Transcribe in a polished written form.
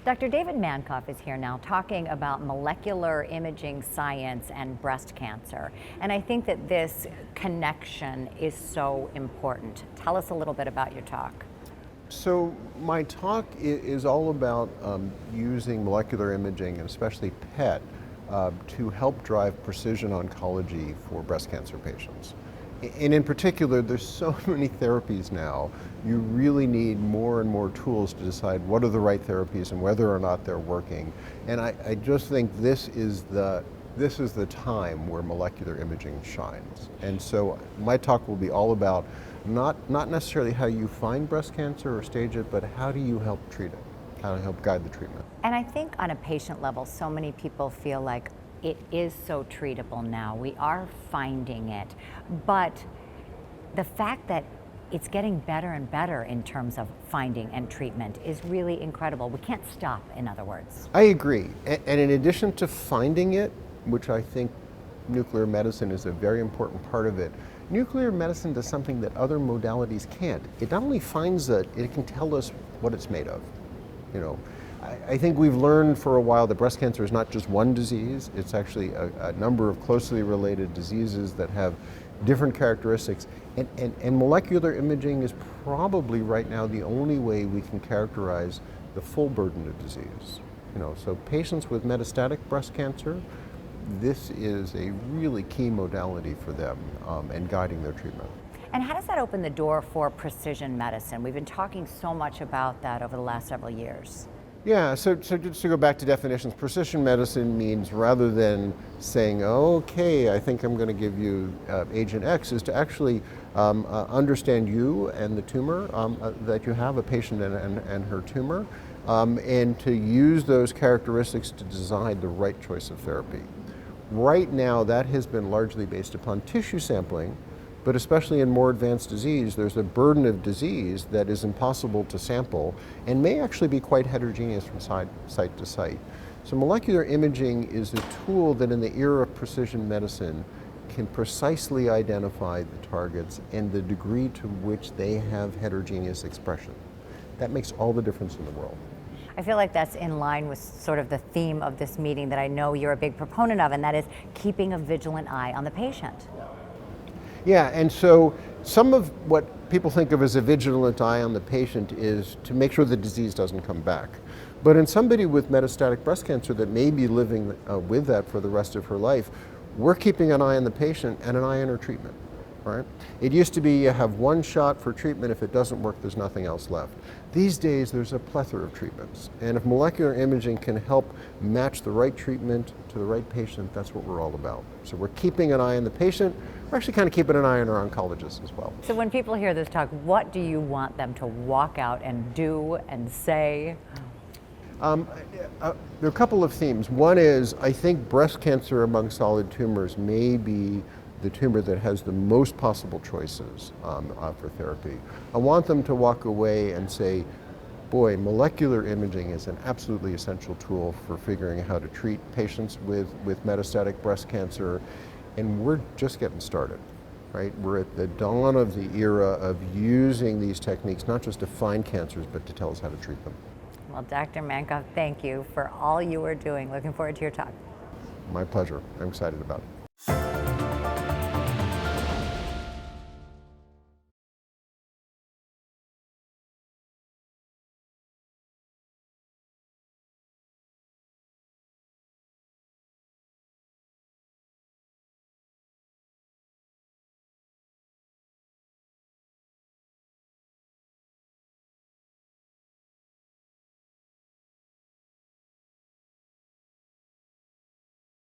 Dr. David Mankoff is here now talking about molecular imaging science and breast cancer. And I think that this connection is so important. Tell us a little bit about your talk. So my talk is all about using molecular imaging, and especially PET, to help drive precision oncology for breast cancer patients. And in particular, there's so many therapies now. You really need more and more tools to decide what are the right therapies and whether or not they're working. And I just think this is the time where molecular imaging shines. And so my talk will be all about not necessarily how you find breast cancer or stage it, but how do you help treat it, how to help guide the treatment. And I think on a patient level, so many people feel like it is so treatable now. We are finding it. But the fact that it's getting better and better in terms of finding and treatment is really incredible. We can't stop, in other words. I agree. And in addition to finding it, which I think nuclear medicine is a very important part of it, nuclear medicine does something that other modalities can't. It not only finds it, it can tell us what it's made of. I think we've learned for a while that breast cancer is not just one disease, it's actually a number of closely related diseases that have different characteristics. And molecular imaging is probably right now the only way we can characterize the full burden of disease. So patients with metastatic breast cancer, this is a really key modality for them and guiding their treatment. And how does that open the door for precision medicine? We've been talking so much about that over the last several years. Yeah, so just to go back to definitions, precision medicine means rather than saying, okay, I think I'm going to give you agent X, is to actually understand you and the tumor that you have, a patient and her tumor, and to use those characteristics to design the right choice of therapy. Right now, that has been largely based upon tissue sampling, but especially in more advanced disease, there's a burden of disease that is impossible to sample and may actually be quite heterogeneous from site to site. So molecular imaging is a tool that in the era of precision medicine can precisely identify the targets and the degree to which they have heterogeneous expression. That makes all the difference in the world. I feel like that's in line with sort of the theme of this meeting that I know you're a big proponent of, and that is keeping a vigilant eye on the patient. Yeah, and so some of what people think of as a vigilant eye on the patient is to make sure the disease doesn't come back. But in somebody with metastatic breast cancer that may be living with that for the rest of her life, we're keeping an eye on the patient and an eye on her treatment, right? It used to be you have one shot for treatment. If it doesn't work, there's nothing else left. These days, there's a plethora of treatments. And if molecular imaging can help match the right treatment to the right patient, that's what we're all about. So we're keeping an eye on the patient. We're actually kind of keeping an eye on our oncologists as well. So when people hear this talk, what do you want them to walk out and do and say? There are a couple of themes. One is, I think breast cancer among solid tumors may be the tumor that has the most possible choices for therapy. I want them to walk away and say, boy, molecular imaging is an absolutely essential tool for figuring out how to treat patients with metastatic breast cancer, and we're just getting started, right? We're at the dawn of the era of using these techniques, not just to find cancers, but to tell us how to treat them. Well, Dr. Mankoff, thank you for all you are doing. Looking forward to your talk. My pleasure. I'm excited about it.